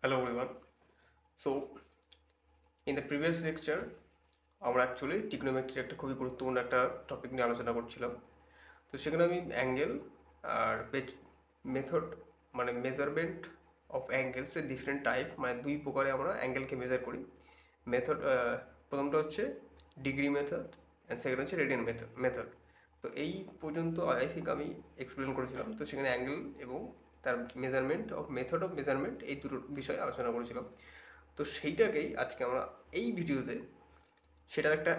Hello everyone. So in the previous lecture আমরা actually টিগ্নোমেট্রির একটা খুবই গুরুত্বপূর্ণ একটা টপিক নিয়ে আলোচনা করছিলাম। তো সেখানে আমি অ্যাঙ্গেল আর মেথড মানে মেজারমেন্ট অফ অ্যাঙ্গেলসের ডিফারেন্ট টাইপ মানে দুই প্রকারে আমরা অ্যাঙ্গেলকে মেজার করি। মেথড প্রথমটা হচ্ছে ডিগ্রি মেথড অ্যান্ড সেকেন্ড হচ্ছে রেডিয়ান মেথড। তো এই পর্যন্ত আই থিঙ্ক আমি এক্সপ্লেন করেছিলাম। তো সেখানে অ্যাঙ্গেল এবং তার মেথড অফ মেজারমেন্ট এই দুটো বিষয়ে আলোচনা করেছিলাম। তো সেইটাকেই আজকে আমরা এই ভিডিওতে সেটার একটা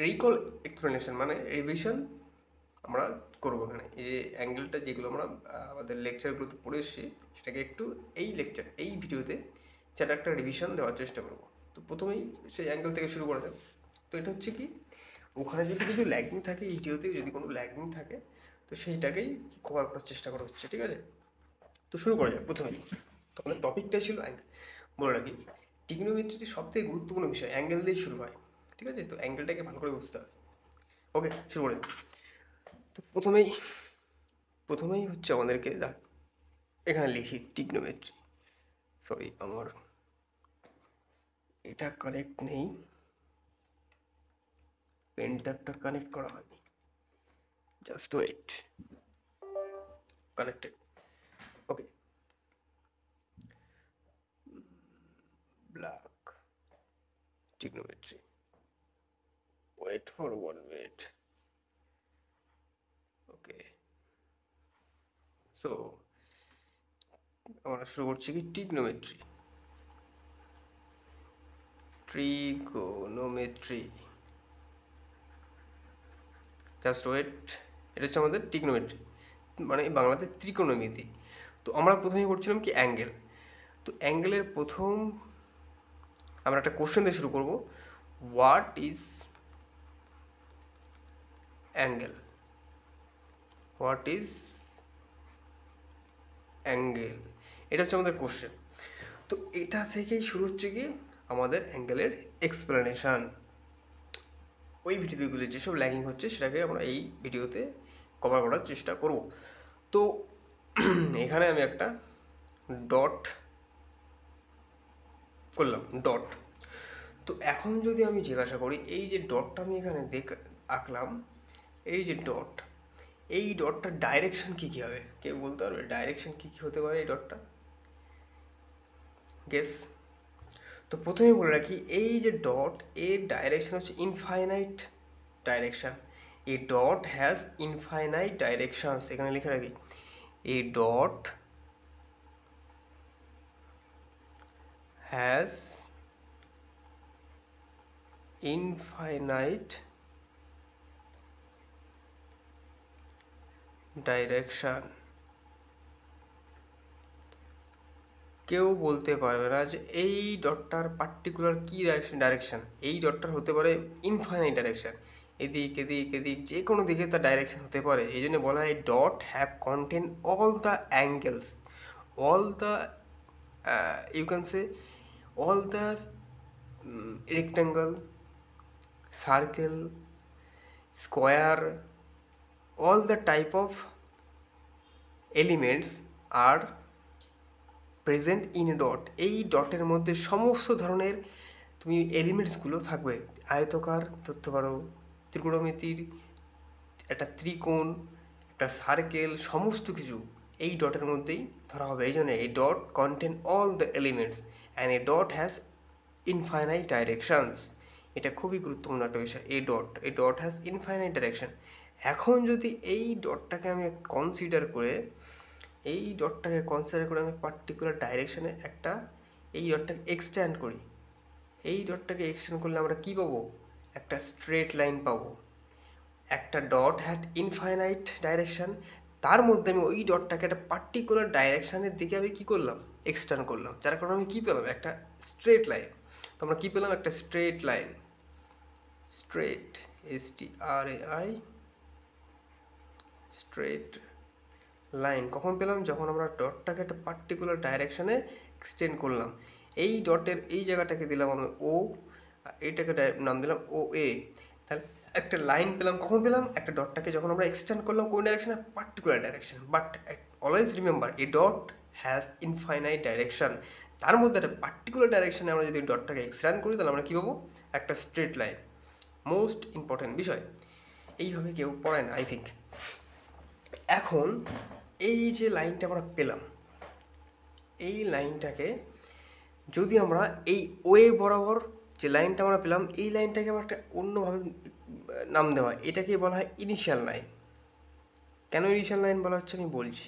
রিকল এক্সপ্লেনেশন মানে রিভিশন আমরা করবো এখানে। এই যে অ্যাঙ্গেলটা যেগুলো আমরা আমাদের লেকচারগুলোতে পড়ে এসেছি সেটাকে একটু এই ভিডিওতে সেটা একটা রিভিশন দেওয়ার চেষ্টা করবো। তো প্রথমেই সেই অ্যাঙ্গেল থেকে শুরু করা যাক। তো এটা হচ্ছে কি, ওখানে যদি কিছু ল্যাগিং থাকে, এই ভিডিওতে যদি কোনো ল্যাগিং থাকে তো সেইটাকেই কভার করার চেষ্টা করা হচ্ছে, ঠিক আছে? তো শুরু করা যাক প্রথমেই। তো আমাদের টপিকটাই ছিল অ্যাঙ্গেল। বলে রাখি, টিগ্নোমেট্রিতে সবথেকে গুরুত্বপূর্ণ বিষয় অ্যাঙ্গেল দিয়েই শুরু হয়, ঠিক আছে? তো অ্যাঙ্গেলটাকে ভালো করে বুঝতে হবে। ওকে, শুরু করে দিই। তো প্রথমেই হচ্ছে আমাদেরকে এখানে লিখি টিগ্নোমেট্রি। সরি, আমার এটা কানেক্ট নেই, পেনটা কানেক্ট করা হয়নি। Just wait, connected. Okay, black trigonometry. Wait for 1 minute. Okay, so আমরা শুরু করছি কি ট্রিগোনোমেট্রি। Just wait. এটা হচ্ছে আমাদের ট্রিগোনোমেট্রি মানে বাংলাতে ত্রিকোণমিতি। তো আমরা প্রথমেই করছিলাম কি অ্যাঙ্গেল। তো অ্যাঙ্গেলের প্রথম আমরা একটা কোশ্চেন দিয়ে শুরু করব, what is angle? What is angle, এটা হচ্ছে আমাদের কোশ্চেন। তো এটা থেকেই শুরু হচ্ছে কি আমাদের অ্যাঙ্গেলের এক্সপ্লেনেশান। ওই ভিডিওগুলি যেসব ল্যাগিং হচ্ছে সেটাকে আমরা এই ভিডিওতে কভার করার চেষ্টা করব। তো এখানে আমি একটা ডট করলাম, ডট। তো এখন যদি আমি জিজ্ঞাসা করি, এই যে ডটটা আমি এখানে আঁকলাম, এই যে ডট, এই ডটটার ডাইরেকশন কী কী হবে? কেউ বলতে পারবে ডাইরেকশন কী কী হতে পারে এই ডটটা? গেস। তো প্রথমে বলে রাখি, এই যে ডট, এর ডাইরেকশন হচ্ছে infinite direction. A dot has infinite directions. এখানে লিখে রাখি, A dot has infinite direction. কেউ বলতে পারবে না যে এই ডটটার পার্টিকুলার কী ডাইরেকশন। এই ডটটার হতে পারে ইনফাইনাইট ডাইরেকশন, এদিক এদিক এদিক যে কোনো দিকে তার ডাইরেকশন হতে পারে। এই জন্য বলা হয় that have contain all the angles, all the you can say all the rectangle, circle, square, all the type of elements are present in a dot. এই ডটের মধ্যে সমস্ত ধরনের তুমি এলিমেন্টসগুলো থাকবে। আয়তকার ধরতে পারো, ত্রিকোণমিতির একটা ত্রিকোণ, একটা সার্কেল, সমস্ত কিছু এই ডটের মধ্যেই ধরা হবে। এই জন্য এই dot contain all the elements and A dot has infinite directions. এটা খুবই গুরুত্বপূর্ণ একটা বিষয়। A dot has infinite direction. এখন যদি এই ডটটাকে আমি আমি পার্টিকুলার ডাইরেকশানে একটা এই ডটটাকে এক্সটেন্ড করি, এই ডটটাকে এক্সটেন্ড করলে আমরা কী পাবো? একটা স্ট্রেট লাইন পাবো। একটা ডট হ্যাড ইনফাইনাইট ডাইরেকশান, তার মধ্যে আমি ওই ডটটাকে একটা পার্টিকুলার ডাইরেকশানের দিকে আমি কী করলাম? এক্সটেন্ড করলাম, যার কারণে আমি কী পেলাম? একটা স্ট্রেট লাইন। তো আমরা কী পেলাম? একটা straight line. Straight, STRAI, straight line কখন পেলাম? যখন আমরা ডটটাকে একটা পার্টিকুলার ডাইরেকশানে এক্সটেন্ড করলাম। এই ডটের এই জায়গাটাকে দিলাম আমি ও, এইটাকে নাম দিলাম OA। তাহলে একটা লাইন পেলাম। কখন পেলাম? একটা ডটটাকে যখন আমরা এক্সটেন্ড করলাম কোন ডাইরেকশনে? Particular direction. But always remember, A dot has infinite direction. তার মধ্যে একটা পার্টিকুলার ডাইরেকশনে আমরা যদি ডটটাকে এক্সট্যান্ড করি তাহলে আমরা কী পাবো? একটা স্ট্রেট লাইন। মোস্ট ইম্পর্টেন্ট বিষয়, এইভাবে কেউ পড়ায় না আই থিঙ্ক। এখন এই যে লাইনটা আমরা পেলাম, এই লাইনটাকে যদি আমরা এই ওয়ে বরাবর যে লাইনটা আমরা পেলাম, এই লাইনটাকে আবার একটা অন্যভাবে নাম দেওয়া হয়, এটাকে বলা হয় ইনিশিয়াল লাইন। কেন ইনিশিয়াল লাইন বলা হচ্ছে আমি বলছি।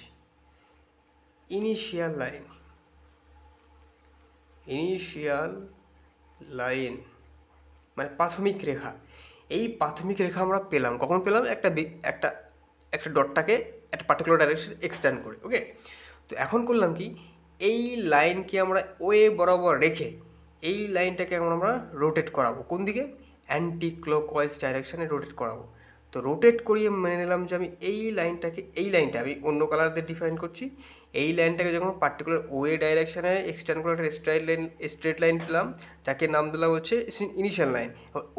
ইনিশিয়াল লাইন, ইনিশিয়াল লাইন মানে প্রাথমিক রেখা। এই প্রাথমিক রেখা আমরা পেলাম কখন পেলাম? একটা একটা ডটটাকে একটা পার্টিকুলার ডাইরেকশন এক্সটেন্ড করে। ওকে, তো এখন করলাম কি, এই লাইনকে আমরা ওয়ে বরাবর রেখে এই লাইনটাকে আমরা রোটেট করাবো। কোন দিকে? অ্যান্টি ক্লকওয়াইজ ডাইরেকশানে রোটেট করাবো। তো রোটেট করিয়ে মেনে নিলাম যে আমি এই লাইনটা আমি অন্য কালার দিয়ে ডিফাইন করছি। এই লাইনটাকে যখন পার্টিকুলার ওয়ে ডাইরেকশানে এক্সটেন্ড করে একটা স্ট্রেট লাইন পেলাম, যাকে নাম দিলাম হচ্ছে ইনিশিয়াল লাইন।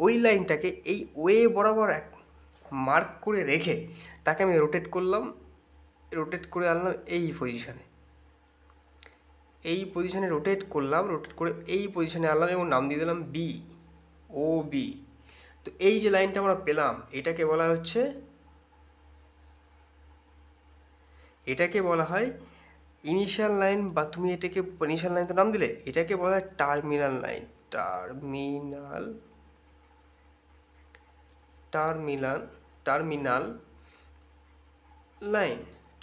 ওই লাইনটাকে এই ওয়ে বরাবর মার্ক করে রেখে তাকে আমি রোটেট করলাম, রোটেট করে আনলাম এই পজিশানে। এই পজিশানে রোটেট করলাম, রোটেট করে এই পজিশানে আনলাম এবং নাম দিয়ে দিলাম বি, ও বি। তো এই যে লাইনটা আমরা পেলাম এটাকে বলা হয় ইনিশিয়াল লাইন, বা তুমি এটাকে ইনিশিয়াল লাইন তো নাম দিলে, এটাকে বলা হয় terminal line.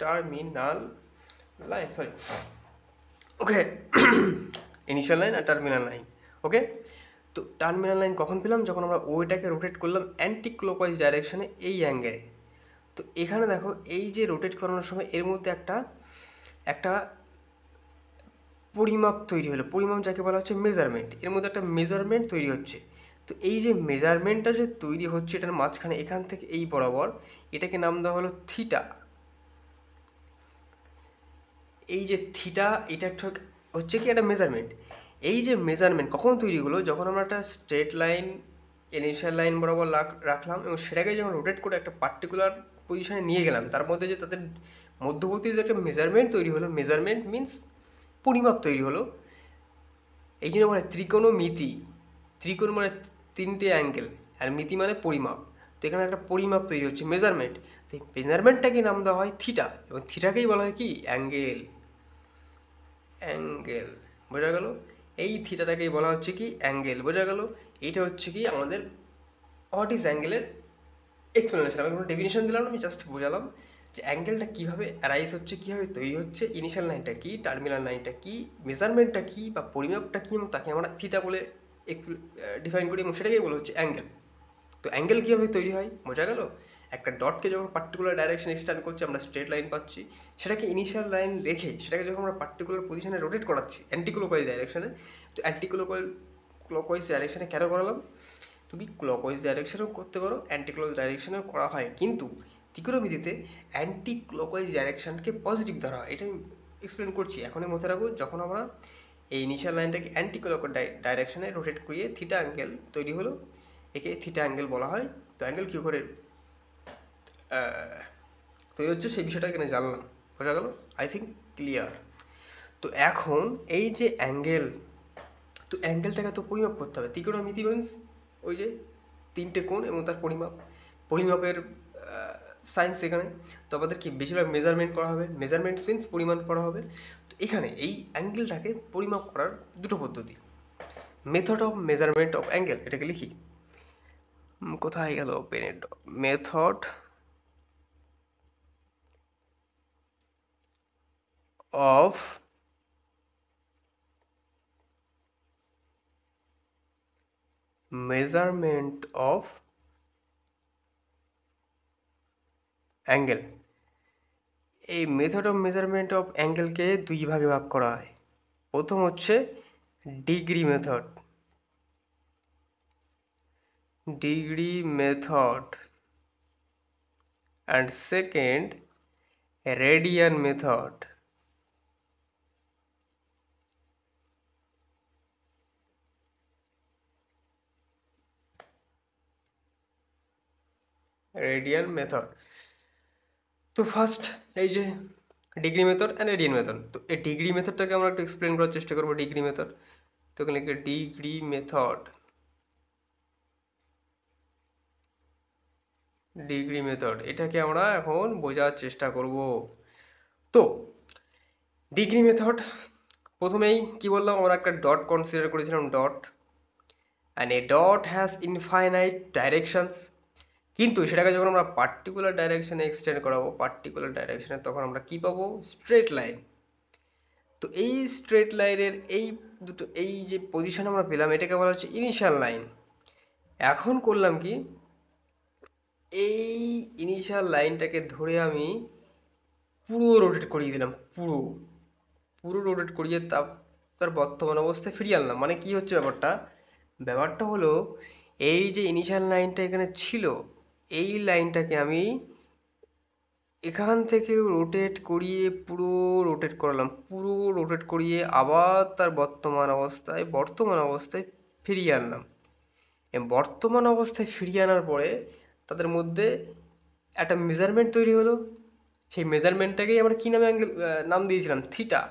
Terminal line sorry, okay. Initial line আর টার্মিনাল লাইন, ওকে। তো টার্মিনাল লাইন কখন পেলাম? যখন আমরা ওইটাকে রোটেট করলাম অ্যান্টি ক্লকওয়াইজ ডাইরেকশনে এই অ্যাঙ্গেলে। তো এখানে দেখো এই যে রোটেট করানোর সময় এর মধ্যে একটা পরিমাপ তৈরি হলো। পরিমাপ যাকে বলা হচ্ছে মেজারমেন্ট। এর মধ্যে একটা মেজারমেন্ট তৈরি হচ্ছে। তো এই যে মেজারমেন্টটা যে তৈরি হচ্ছে এটার মাঝখানে এখান থেকে এই বরাবর, এটাকে নাম দেওয়া হলো থিটা। এই যে থিটা, এটা হচ্ছে কি একটা মেজারমেন্ট। এই যে মেজারমেন্ট কখন তৈরি হলো? যখন আমরা একটা স্ট্রেট লাইন ইনিশিয়াল লাইন বরাবর রাখলাম এবং সেটাকে যখন রোটেট করে একটা পার্টিকুলার পজিশনে নিয়ে গেলাম, তার মধ্যে যে তাদের মধ্যবর্তী যে একটা মেজারমেন্ট তৈরি হলো, মেজারমেন্ট মিন্স পরিমাপ তৈরি হলো। এই জন্য বলে ত্রিকোণমিতি। ত্রিকোণ মানে তিনটে অ্যাঙ্গেল, আর মিতি মানে পরিমাপ। তো এখানে একটা পরিমাপ তৈরি হচ্ছে, মেজারমেন্ট। তো এই মেজারমেন্টটাকে নাম দেওয়া হয় থিটা, এবং থিটাকেই বলা হয় কি অ্যাঙ্গেল। বোঝা গেল? এই থিটাটাকেই বলা হচ্ছে কি অ্যাঙ্গেল। বোঝা গেল? এইটা হচ্ছে কি আমাদের হোয়াট ইজ অ্যাঙ্গেলের এক্সপ্লেনেশন। আমি কোনো ডেফিনেশন দিলাম না, আমি জাস্ট বোঝালাম যে অ্যাঙ্গেলটা কীভাবে অ্যারাইজ হচ্ছে, কীভাবে তৈরি হচ্ছে, ইনিশিয়াল লাইনটা কী, টার্মিনাল লাইনটা কী, মেজারমেন্টটা কী বা পরিমাপটা কী, এবং তাকে আমরা থিটা বলে ডিফাইন করি, এবং সেটাকেই বলা হচ্ছে অ্যাঙ্গেল। তো অ্যাঙ্গেল কীভাবে তৈরি হয় বোঝা গেল? একটা ডটকে যখন পার্টিকুলার ডাইরেকশন এক্সটেন্ড করছি আমরা স্ট্রেট লাইন পাচ্ছি, সেটাকে ইনিশিয়াল লাইন রেখে সেটাকে যখন আমরা পার্টিকুলার পজিশনে রোটেট করাচ্ছি অ্যান্টি ক্লকওয়াইজ ডাইরেকশনে। তো অ্যান্টি ক্লকওয়াইজ ডাইরেকশনে কেন করালাম? তুমি ক্লকওয়াইজ ডাইরেকশনেও করতে পারো, অ্যান্টি ক্লকওয়াইজ ডাইরেকশনেও করা হয়, কিন্তু ত্রিকোণমিতিতে অ্যান্টি ক্লকওয়াইজ ডাইরেকশনকে পজিটিভ ধরা হয়। এটা আমি এক্সপ্লেন করছি। এখনই মনে রাখো, যখন আমরা এই ইনিশিয়াল লাইনটাকে অ্যান্টি ক্লকওয়াইজ ডাইরেকশনে রোটেট করিয়ে থিটা অ্যাঙ্গেল তৈরি হলো, একে থিটা অ্যাঙ্গেল বলা হয়। তো অ্যাঙ্গেল কী করে তৈরি হচ্ছে সেই বিষয়টা এখানে জানলাম। বোঝা গেল? I think clear. তো এখন এই যে অ্যাঙ্গেল, তো অ্যাঙ্গেলটাকে তো পরিমাপ করতে হবে। ত্রিকোণমিতি মিন্স ওই যে তিনটে কোণ এবং তার পরিমাপের সায়েন্স এখানে। তো আমাদের কি বেশিরভাগ মেজারমেন্ট করা হবে, মেজারমেন্ট মিন্স পরিমাপ করা হবে। তো এখানে এই অ্যাঙ্গেলটাকে পরিমাপ করার দুটো পদ্ধতি। Method of measurement of angle, এটাকে লিখি। কোথায় গেল পেনের? Method of measurement of angle. এই মেথড অফ মেজারমেন্ট অফ অ্যাঙ্গেলকে দুই ভাগে ভাগ করা হয়। প্রথম হচ্ছে degree method, and second radian method. তো ফার্স্ট এই যে degree method and radian method. তো এই ডিগ্রি মেথডটাকে আমরা একটু এক্সপ্লেন করার চেষ্টা করবো। ডিগ্রি মেথড, তো এখানে লিখে ডিগ্রি মেথড, ডিগ্রি মেথড এটাকে আমরা এখন বোঝার চেষ্টা করব। তো ডিগ্রি মেথড প্রথমেই কি বললাম, আমরা একটা ডট কনসিডার করেছিলাম, dot, and A dot has infinite directions. কিন্তু সেটাকে যখন আমরা পার্টিকুলার ডাইরেকশনে এক্সটেন্ড করাবো, পার্টিকুলার ডাইরেকশনে, তখন আমরা কি পাবো, স্ট্রেট লাইন। তো এই স্ট্রেট লাইনের এই দুটো, এই যে পজিশন আমরা পেলাম, এটাকে বলা হচ্ছে ইনিশিয়াল লাইন। এখন করলাম কি, এই ইনিশিয়াল লাইনটাকে ধরে আমি পুরো রোটেট করিয়ে দিলাম, পুরো পুরো রোটেট করিয়ে তার বর্তমান অবস্থায় ফিরিয়ে আনলাম। মানে কি হচ্ছে ব্যাপারটা, ব্যাপারটা হলো এই যে ইনিশিয়াল লাইনটা এখানে ছিল, এই লাইনটাকে আমি এখান থেকে রোটেট করিয়ে পুরো রোটেট করালাম, পুরো রোটেট করিয়ে আবার তার বর্তমান অবস্থায় ফিরিয়ে আনলাম। বর্তমান অবস্থায় ফিরিয়ে আনার পরে তাদের মধ্যে একটা মেজারমেন্ট তৈরি হলো। সেই মেজারমেন্টটাকেই আমরা কী নামে নাম দিয়েছিলাম, থিটা।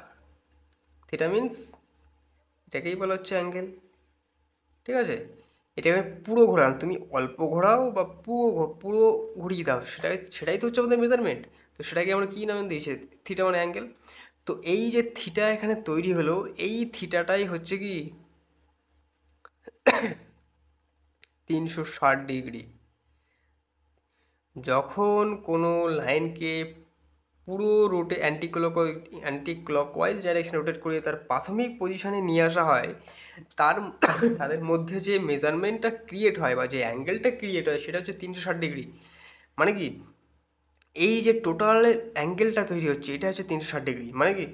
থিটা মিন্স এটাকেই বলা হচ্ছে অ্যাঙ্গেল। ঠিক আছে, এটাকে পুরো ঘোরান, তুমি অল্প ঘোরাও বা পুরো ঘুরিয়ে দাও, সেটাই তো হচ্ছে আমাদের মেজারমেন্ট। তো সেটাকে আমরা কী নামে দিয়েছি, থিটা মানে অ্যাঙ্গেল। তো এই যে থিটা এখানে তৈরি হলো, এই থিটাটাই হচ্ছে কি 360 ডিগ্রি। যখন কোনো লাইনকে পুরো অ্যান্টি ক্লকওয়াইজ ডাইরেকশন রোটেট করিয়ে তার প্রাথমিক পজিশনে নিয়ে আসা হয়, তার তাদের মধ্যে যে মেজারমেন্টটা ক্রিয়েট হয় বা যে অ্যাঙ্গেলটা ক্রিয়েট হয়, সেটা হচ্ছে 360 ডিগ্রি। মানে কি, এই যে টোটাল অ্যাঙ্গেলটা তৈরি হচ্ছে, এটা হচ্ছে 360 ডিগ্রি। মানে কি,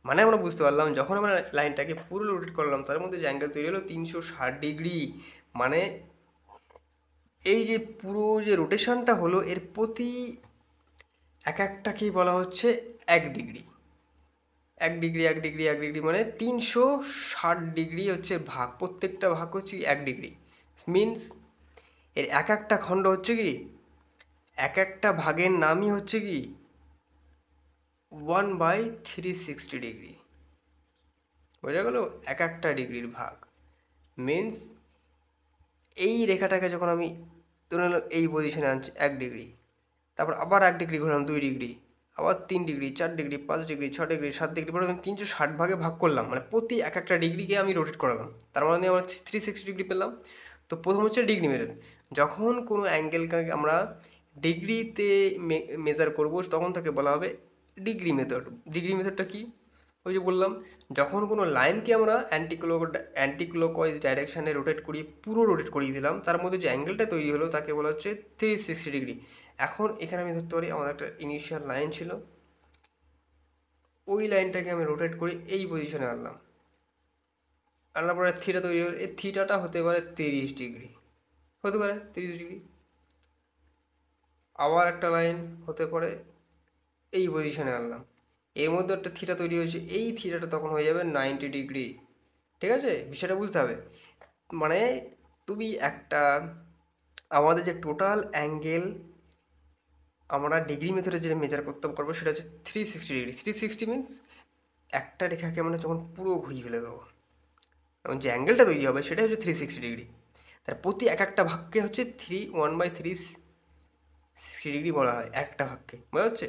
মানে আমরা বুঝতে পারলাম যখন আমরা লাইনটাকে পুরো রোটেট করলাম, তার মধ্যে যে অ্যাঙ্গেল তৈরি হলো 360 ডিগ্রি। মানে এই যে পুরো যে রোটেশনটা হলো, এর প্রতি এক একটাকেই বলা হচ্ছে 1 ডিগ্রি। 1 ডিগ্রি, 1 ডিগ্রি, 1 ডিগ্রি, মানে 360 ডিগ্রি হচ্ছে ভাগ, প্রত্যেকটা ভাগ হচ্ছে 1 ডিগ্রি। মিন্স এর এক একটা খণ্ড হচ্ছে কি, এক একটা ভাগের নামই হচ্ছে কি 1/360 ডিগ্রি। বোঝা গেল, এক একটা ডিগ্রির ভাগ। মিন্স এই রেখাটাকে যখন আমি ধরে নিলাম এই পজিশনে আনছি 1 ডিগ্রি, তারপর আবার 1 ডিগ্রি ঘুরলাম 2 ডিগ্রি, আবার 3 degree, 4 degree, 5 degree, 6 degree, 7 degree, পরে আমি 360 ভাগে ভাগ করলাম, মানে প্রতি এক একটা ডিগ্রিকে আমি রোটেট করালাম, তার মানে আমরা 360 ডিগ্রি পেলাম। তো প্রথম হচ্ছে ডিগ্রি মেথড। যখন কোনো অ্যাঙ্গেলকে আমরা ডিগ্রিতে মেজার করব, তখন তাকে বলা হবে ডিগ্রি মেথড। ডিগ্রি মেথডটা কি, ওই যে বললাম, যখন কোনো লাইনকে আমরা অ্যান্টি ক্লকওয়াইজ ডাইরেকশানে রোটেট করিয়ে পুরো রোটেট করিয়ে দিলাম, তার মধ্যে যে অ্যাঙ্গেলটা তৈরি হলো তাকে বলা হচ্ছে 360 ডিগ্রি। এখন এখানে আমি ধরতে পারি আমার একটা ইনিশিয়াল লাইন ছিল, ওই লাইনটাকে আমি রোটেট করে এই পজিশনে আনলাম, আনার পরে থিটা তৈরি হলো, এই থিটাটা হতে পারে 30 ডিগ্রি, হতে পারে 30 ডিগ্রি। আবার একটা লাইন হতে পারে, এই পজিশনে আনলাম, এর মধ্যে একটা থিটা তৈরি হয়েছে, এই থিটাটা তখন হয়ে যাবে 90 ডিগ্রি। ঠিক আছে, বিষয়টা বুঝতে হবে। মানে তুমি একটা, আমাদের যে টোটাল অ্যাঙ্গেল আমরা ডিগ্রি মেথডে যে মেজার করতে পারবো, সেটা হচ্ছে 360 ডিগ্রি। 360 মিনস একটা রেখাকে আমরা যখন পুরো ঘুরিয়ে ফেলে দেবো, এবং যে অ্যাঙ্গেলটা তৈরি হবে সেটা হচ্ছে 360 ডিগ্রি। তার প্রতি এক একটা ভাগকে হচ্ছে 1/360 ডিগ্রি বলা হয়, একটা ভাগকে, বোঝা যাচ্ছে?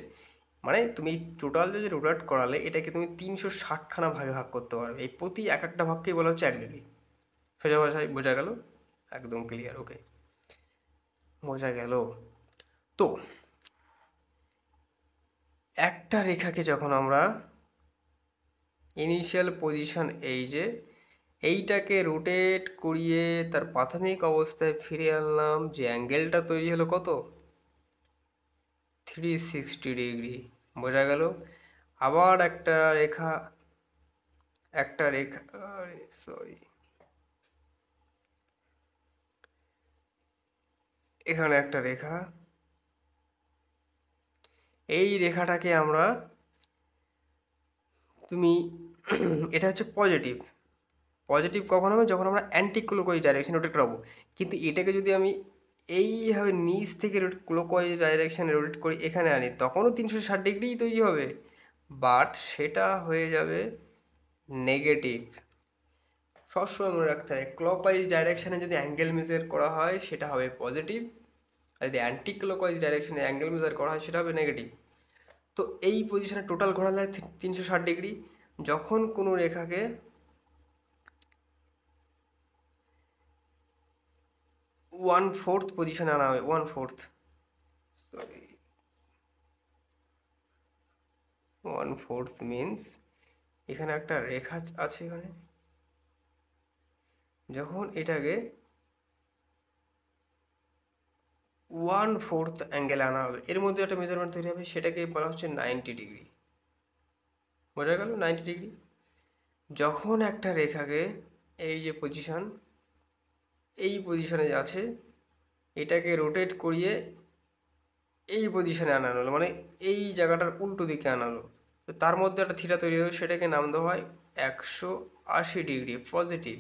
মানে তুমি টোটাল যে রোটেট করালে, এটাকে তুমি 360খানা ভাগে ভাগ করতে পারবে, এই প্রতি এক একটা ভাগকেই বলা হচ্ছে 1 ডিগ্রি। সোজা ভাষায় বোঝা গেল? একদম ক্লিয়ার, ওকে, বোঝা গেল। তো একটা রেখাকে যখন আমরা ইনিশিয়াল পজিশন, এই যে এইটাকে রোটেট করিয়ে তার প্রাথমিক অবস্থায় ফিরে আনলাম, যে অ্যাঙ্গেলটা তৈরি হলো কত, 360 ডিগ্রি। বোঝা গেল? আবার একটা রেখা সরি, এখানে একটা রেখা, এই রেখাটাকে আমরা, তুমি এটা হচ্ছে পজিটিভ। পজিটিভ কখন হবে, যখন আমরা অ্যান্টি ক্লকওয়াইজ ডাইরেকশন রোটেট করাবো। কিন্তু এটাকে যদি আমি এইভাবে নিচ থেকে ক্লকওয়াইজ ডাইরেকশানে রোটেট করি এখানে আনি, তখনও 360 ডিগ্রিই তৈরি হবে। বাট সেটা হয়ে যাবে নেগেটিভ। সবসময় মনে রাখতে হবে ক্লকওয়াইজ ডাইরেকশানে যদি অ্যাঙ্গেল মেজার করা হয় সেটা হবে পজিটিভ, আর যদি অ্যান্টি ক্লকওয়াইজ ডাইরেকশানে অ্যাঙ্গেল মেজার করা হয় সেটা হবে নেগেটিভ। তো এই পজিশনে টোটাল ঘোরালে 360 ডিগ্রি। যখন কোনো রেখাকে 1/4 পজিশনে আনা হয়, 1/4, সরি, 1/4 মিনস এখানে একটা রেখা আছে, এখানে যখন এটাকে 1/4 অ্যাঙ্গেলে আনা হবে এর মধ্যে একটা মেজারমেন্ট তৈরি হবে, সেটাকে বলা হচ্ছে 90 ডিগ্রি। বোঝা গেল? 90 ডিগ্রি। যখন একটা রেখাকে এই যে পজিশন, এই পজিশনে আছে, এটাকে রোটেট করিয়ে এই পজিশনে আনানো হলো, মানে এই জায়গাটার উল্টো দিকে আনানো, তো তার মধ্যে একটা থিটা তৈরি হবে, সেটাকে নাম দেওয়া হয় 180 ডিগ্রি পজিটিভ,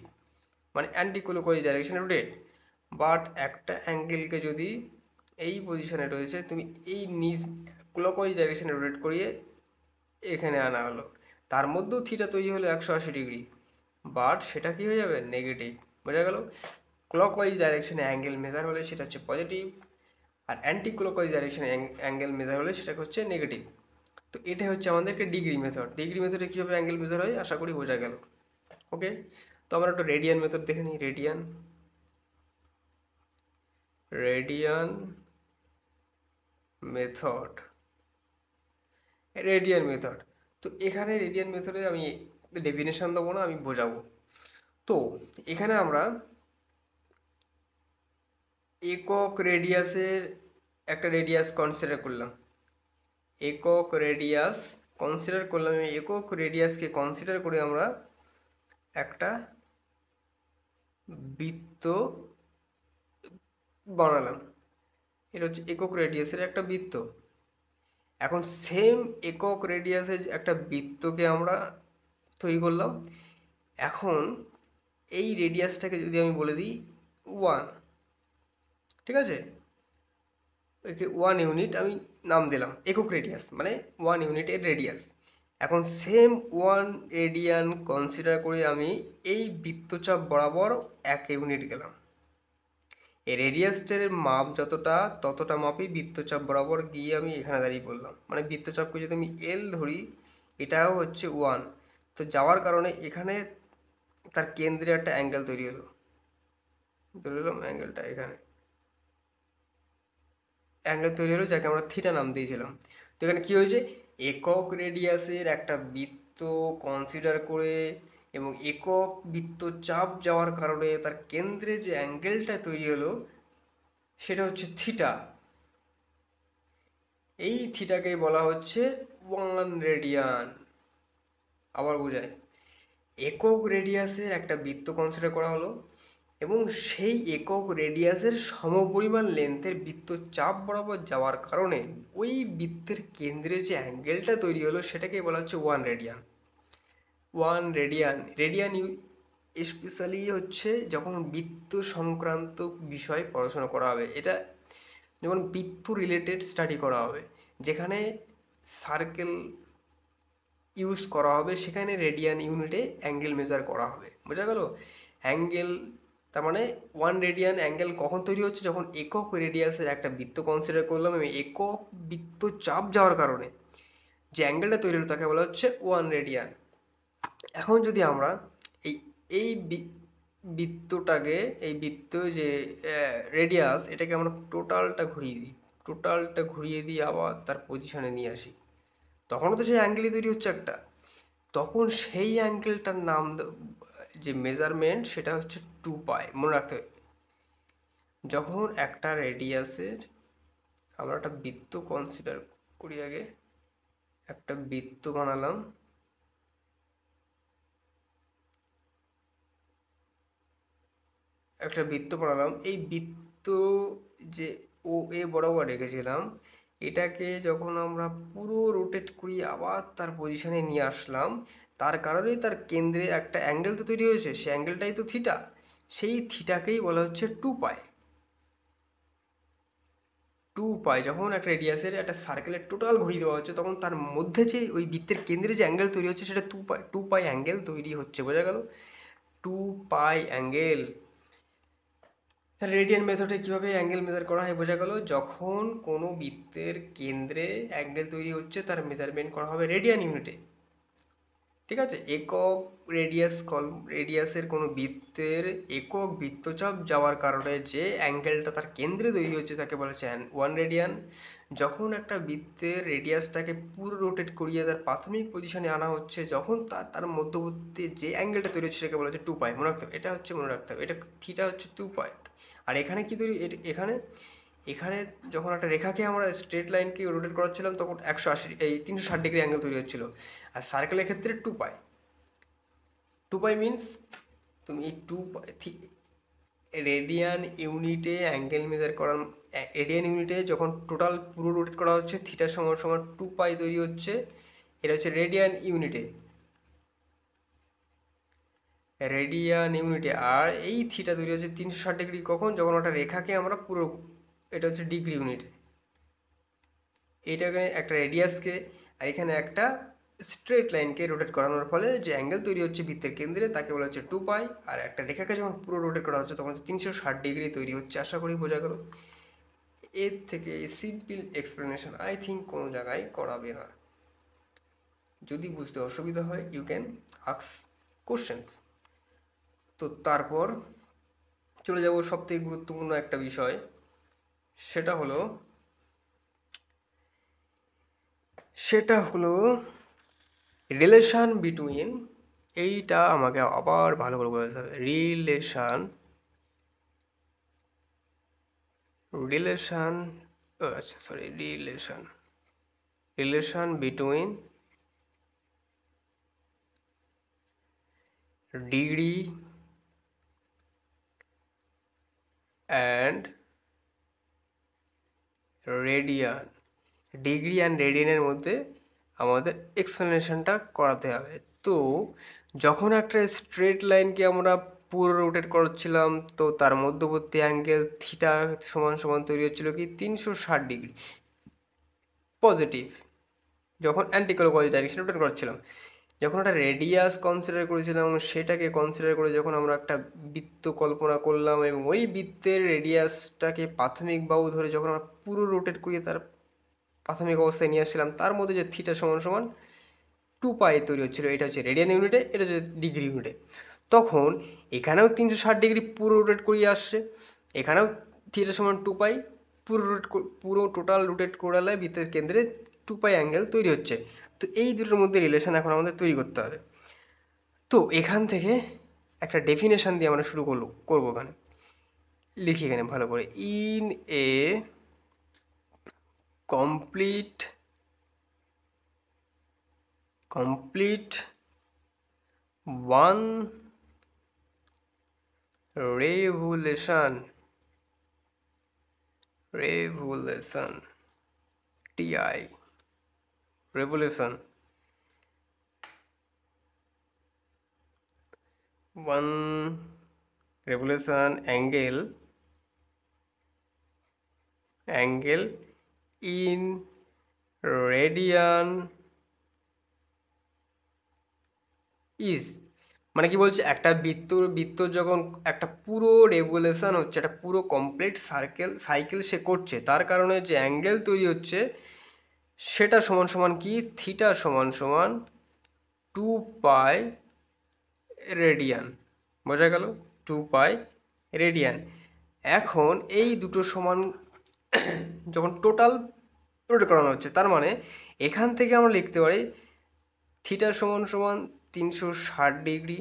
মানে অ্যান্টি ক্লকওয়াইজ ডাইরেকশনে রোটেট। বাট একটা অ্যাঙ্গেলকে যদি এই পজিশনে রয়েছে, তুমি এই নিজ ক্লকওয়াইজ ডাইরেকশনে রোটেট করিয়ে এখানে আনা হলো, তার মধ্যেও থিটা তৈরি হলো 180 ডিগ্রি, বাট সেটা কি হয়ে যাবে? নেগেটিভ। বোঝা গেল? ক্লকওয়াইজ ডাইরেকশনে অ্যাঙ্গেল মেজার হলে সেটা হচ্ছে পজিটিভ, আর অ্যান্টি ক্লকওয়াইজ ডাইরেকশনে অ্যাঙ্গেল মেজার হলে সেটা হচ্ছে নেগেটিভ। তো এটা হচ্ছে আমাদেরকে ডিগ্রি মেথড। ডিগ্রি মেথডে কীভাবে অ্যাঙ্গেল মেজার হয় আশা করি বোঝা গেল। ওকে, তো আমরা একটু রেডিয়ান মেথড দেখে নিই। Radian method, radian method. তো এখানে রেডিয়ান মেথডে আমি ডেফিনেশন দেবো না, আমি বোঝাবো। তো এখানে আমরা একক রেডিয়াসের একটা রেডিয়াস কনসিডার করলাম, একক রেডিয়াস কনসিডার করলাম। এই একক রেডিয়াসকে কনসিডার করে আমরা একটা বৃত্ত বানালাম। এটা হচ্ছে একক রেডিয়াসের একটা বৃত্ত। এখন সেম একক রেডিয়াসের একটা বৃত্তকে আমরা তৈরি করলাম। এখন এই রেডিয়াসটাকে যদি আমি বলে দিই 1, ঠিক আছে, ওকে 1 ইউনিট আমি নাম দিলাম, একক রেডিয়াস মানে 1 ইউনিটের রেডিয়াস। এখন সেম 1 রেডিয়ান কনসিডার করে আমি এই বৃত্তচাপ বরাবর 1 ইউনিট গেলাম। এই রেডিয়াসটার মাপ যতটা, ততটা মাপই বৃত্তচাপ বরাবর গিয়ে আমি এখানে দাঁড়িয়ে পড়লাম। মানে বৃত্তচাপকে যদি আমি এল ধরি, এটাও হচ্ছে 1, তো যাওয়ার কারণে এখানে তার কেন্দ্রে একটা অ্যাঙ্গেল তৈরি হলো, ধরে নিলাম অ্যাঙ্গেলটা এখানে অ্যাঙ্গেল তৈরি হলো, যাকে আমরা থিটা নাম দিয়েছিলাম। তো এখানে কী হয়েছে? একক রেডিয়াসের একটা বৃত্ত কনসিডার করে এবং একক বৃত্তচাপ যাওয়ার কারণে তার কেন্দ্রে যে অ্যাঙ্গেলটা তৈরি হলো সেটা হচ্ছে থিটা। এই থিটাকে বলা হচ্ছে 1 রেডিয়ান। আবার বোঝায়, একক রেডিয়াসের একটা বৃত্ত কনসিডার করা হলো এবং সেই একক রেডিয়াসের সমপরিমাণ লেন্থের বৃত্তচাপ বরাবর যাওয়ার কারণে ওই বৃত্তের কেন্দ্রে যে অ্যাঙ্গেলটা তৈরি হলো সেটাকে বলা হচ্ছে 1 রেডিয়ান। 1 রেডিয়ান, রেডিয়ান স্পেশালি হচ্ছে যখন বৃত্ত সংক্রান্ত বিষয় পড়াশোনা করা হবে, এটা যেমন বৃত্ত রিলেটেড স্টাডি করা হবে, যেখানে সার্কেল ইউজ করা হবে সেখানে রেডিয়ান ইউনিটে অ্যাঙ্গেল মেজার করা হবে। বোঝা গেল? অ্যাঙ্গেল তার মানে 1 রেডিয়ান অ্যাঙ্গেল কখন তৈরি হচ্ছে? যখন একক রেডিয়াসের একটা বৃত্ত কনসিডার করলাম এবং একক বৃত্তচাপ যাওয়ার কারণে যে অ্যাঙ্গেলটা তৈরি হলো তাকে বলা হচ্ছে 1 রেডিয়ান। এখন যদি আমরা এই এই বৃত্তটাকে, এই বৃত্ত যে রেডিয়াস, এটাকে আমরা টোটালটা ঘুরিয়ে দিই আবার তার পজিশনে নিয়ে আসি, তখনও তো সেই অ্যাঙ্গেলই তৈরি হচ্ছে একটা। তখন সেই অ্যাঙ্গেলটার নাম যে মেজারমেন্ট সেটা হচ্ছে 2π। মনে রাখতে হবে, যখন একটা রেডিয়াসের আমরা একটা বৃত্ত কনসিডার করি, আগে একটা বৃত্ত বানালাম, এই বৃত্ত যে ও এ বরাবর রেখেছিলাম, এটাকে যখন আমরা পুরো রোটেট করি আবার তার পজিশনে নিয়ে আসলাম, তার কারণেই তার কেন্দ্রে একটা অ্যাঙ্গেল তো তৈরি হয়েছে, সেই অ্যাঙ্গেলটাই তো থিটা। সেই থিটাকেই বলা হচ্ছে 2π। 2 পাই, যখন একটা রেডিয়াসের একটা সার্কেলের টোটাল ঘুরিয়ে দেওয়া হচ্ছে তখন তার মধ্যে যে ওই বৃত্তের কেন্দ্রে যে অ্যাঙ্গেল তৈরি হচ্ছে সেটা 2 পাই অ্যাঙ্গেল তৈরি হচ্ছে। বোঝা গেল? 2 পাই অ্যাঙ্গেল। তাহলে রেডিয়ান মেথডে কীভাবে অ্যাঙ্গেল মেজার করা হয় বোঝা গেল। যখন কোনো বৃত্তের কেন্দ্রে অ্যাঙ্গেল তৈরি হচ্ছে তার মেজারমেন্ট করা হবে রেডিয়ান ইউনিটে। ঠিক আছে? একক রেডিয়াসের কোনো বৃত্তের একক বৃত্তচাপ যাওয়ার কারণে যে অ্যাঙ্গেলটা তার কেন্দ্রে তৈরি হচ্ছে তাকে বলা হচ্ছে 1 রেডিয়ান। যখন একটা বৃত্তের রেডিয়াসটাকে পুরো রোটেট করিয়ে তার প্রাথমিক পজিশনে আনা হচ্ছে, যখন তার মধ্যবর্তী যে অ্যাঙ্গেলটা তৈরি হচ্ছে সেটাকে বলা হচ্ছে 2 পাই। মনে রাখতে হবে, এটা হচ্ছে মনে রাখতে হবে, এটা থিটা হচ্ছে 2 পাই। আর এখানে কি তৈরি, এখানে এখানে যখন একটা রেখাকে আমরা স্ট্রেট লাইনকে রোটেট করাচ্ছিলাম তখন 360 ডিগ্রি অ্যাঙ্গেল তৈরি হচ্ছিল। আর সার্কেলের ক্ষেত্রে 2 পাই। 2 পাই মিনস তুমি এই রেডিয়ান ইউনিটে অ্যাঙ্গেল মেজার করার, রেডিয়ান ইউনিটে যখন টোটাল পুরো রোটেট করা হচ্ছে থিটা সমান সমান 2 পাই তৈরি হচ্ছে। এটা হচ্ছে রেডিয়ান ইউনিটে, আর এই থিটা তৈরি হচ্ছে 360 ডিগ্রি কখন, যখন ওটা রেখাকে আমরা পুরো, এটা হচ্ছে ডিগ্রি ইউনিটে। এইটাকে একটা রেডিয়াসকে আর এখানে একটা স্ট্রেট লাইনকে রোটেট করানোর ফলে যে অ্যাঙ্গেল তৈরি হচ্ছে বৃত্তের কেন্দ্রে তাকে বলা হচ্ছে 2 পাই। আর একটা রেখাকে যখন পুরো রোটেট করা হচ্ছে তখন হচ্ছে 360 ডিগ্রি তৈরি হচ্ছে। আশা করি বোঝা গেল। এর থেকে সিম্পল এক্সপ্লেনেশন আই থিঙ্ক কোনো জায়গায় করাবে না। যদি বুঝতে অসুবিধা হয় ইউ ক্যান আস্ক কোশ্চেন্স। তো তারপর চলে যাব সবথেকে গুরুত্বপূর্ণ একটা বিষয়, সেটা হলো রিলেশন বিটুইন, এইটা আমাকে আবার ভালো করে বলতে হবে, relation between degree and radian. Degree and রেডিয়ানের মধ্যে আমাদের এক্সপ্লেনেশনটা করাতে হবে। তো যখন একটা স্ট্রেট লাইনকে আমরা পুরো রোটেট করছিলাম তো তার মধ্যবর্তী অ্যাঙ্গেল থিটা সমান সমান তৈরি হচ্ছিল কি 360 ডিগ্রি পজিটিভ, যখন অ্যান্টি ক্লকওয়াইজ ডাইরেকশনে রোটেট করছিলাম। যখন একটা রেডিয়াস কনসিডার করেছিলাম এবং সেটাকে কনসিডার করে যখন আমরা একটা বৃত্ত কল্পনা করলাম এবং ওই বৃত্তের রেডিয়াসটাকে প্রাথমিক বাহু ধরে যখন আমরা পুরো রোটেট করিয়ে তার প্রাথমিক অবস্থায় নিয়ে আসছিলাম, তার মধ্যে যে থিটা সমান সমান 2 পাই তৈরি হচ্ছিলো, এটা হচ্ছে রেডিয়ান ইউনিটে, এটা হচ্ছে ডিগ্রি ইউনিটে। তখন এখানেও 360 ডিগ্রি পুরো রোটেট করিয়ে আসছে, এখানেও থিটা সমান 2 পাই পুরো টোটাল রোটেট করালে বৃত্তের কেন্দ্রে 2 পাই অ্যাঙ্গেল তৈরি হচ্ছে। তো এই দুটোর মধ্যে রিলেশন এখন আমাদের তৈরি করতে হবে। তো এখান থেকে একটা ডেফিনেশন দিয়ে আমরা শুরু করবো। এখানে লিখি, এখানে ভালো করে, in a complete one revolution TI revolution, one revolution angle in radian is, মানে কি বলছে, একটা বৃত্ত যখন একটা পুরো রেভলিউশন হচ্ছে, একটা পুরো কমপ্লিট সাইকেল সে করছে, তার কারণে যে অ্যাঙ্গেল তৈরি হচ্ছে সেটা সমান সমান কি, থিটা সমান সমান 2 পাই রেডিয়ান। বোঝা গেল? 2 পাই রেডিয়ান। এখন এই দুটো সমান যখন টোটাল রোটেট করানো হচ্ছে, তার মানে এখান থেকে আমরা লিখতে পারি থিটা সমান সমান 360 ডিগ্রি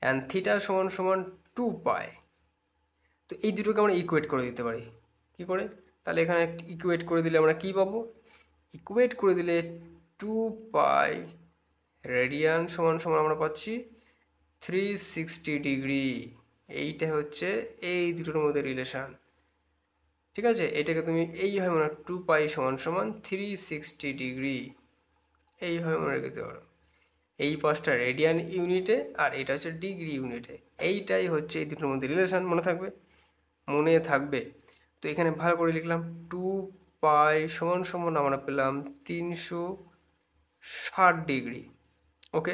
অ্যান্ড থিটা সমান সমান 2 পাই। তো এই দুটোকে আমরা ইকুয়েট করে দিতে পারি। কি করে? তাহলে এখানে ইকুয়েট করে দিলে আমরা কি পাবো? ইকুয়েট করে দিলে 2 পাই রেডিয়ান সমান সমান আমরা পাচ্ছি 360 ডিগ্রি। এইটা হচ্ছে এই দুটোর মধ্যে রিলেশান। ঠিক আছে? এটাকে তুমি এইভাবে মনে 2 পাই সমান সমান 360 ডিগ্রি এইভাবে মনে রেখে দিতে পারো। এই পাঁচটা রেডিয়ান ইউনিটে আর এটা হচ্ছে ডিগ্রি ইউনিটে। এইটাই হচ্ছে এই দুটোর মধ্যে রিলেশান। মনে থাকবে? তো এখানে ভালো করে লিখলাম 2 পাই সমান সমান আমরা পেলাম 360 ডিগ্রি। ওকে,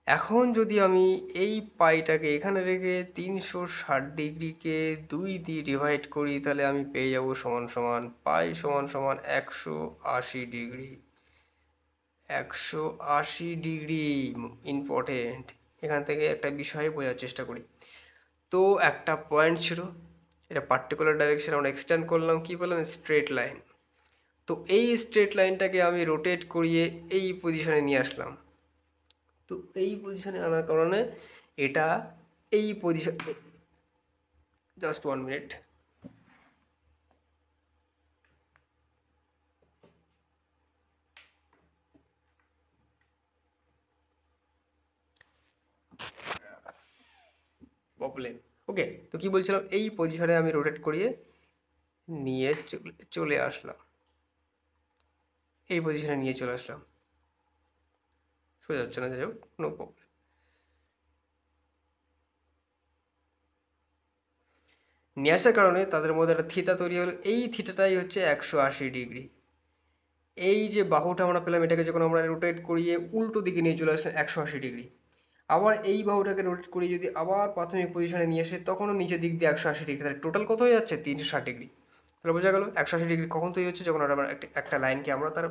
এখন যদি আমি এই পাইটাকে এখানে রেখে 360 ডিগ্রিকে 2 দিয়ে ডিভাইড করি, তাহলে আমি পেয়ে যাব সমান সমান পাই সমান সমান 180 ডিগ্রি। 180 degree important. এখান থেকে একটা বিষয় বোঝার চেষ্টা করি। তো একটা পয়েন্ট ছিল, এটা পার্টিকুলার ডাইরেকশন আমরা এক্সটেন্ড করলাম, কি বললাম, স্ট্রেট লাইন। তো এই স্ট্রেট লাইনটাকে আমি রোটেট করিয়ে এই পজিশনে নিয়ে আসলাম। তো এই পজিশনে আনার কারণে এটা এই পজিশন, জাস্ট 1 মিনিট। প্রবলেম। ওকে, তো কি বলছিলাম, এই পজিশনে আমি রোটেট করিয়ে নিয়ে চলে আসলাম, এই পজিশনে নিয়ে চলে আসলাম। সোজা যাচ্ছে না, যাই হোক, নো প্রবলেম। নিয়ে আসার কারণে তাদের মধ্যে একটা থিটা তৈরি হলো, এই থিটাটাই হচ্ছে 180 ডিগ্রি। এই যে বাহুটা আমরা পেলাম, এটাকে যখন আমরা রোটেট করিয়ে উল্টো দিকে নিয়ে চলে আসলাম 180 ডিগ্রি, আবার এই বাহুটাকে রোটেট করিয়ে যদি আবার প্রাথমিক পজিশনে নিয়ে আসে, তখনও নিচের দিক দিয়ে 180 ডিগ্রি, তাহলে টোটাল কত হয়ে যাচ্ছে 360 ডিগ্রি। তাহলে বোঝা গেল 180 ডিগ্রি কখন তৈরি হচ্ছে, যখন আমরা একটা লাইনকে আমরা তার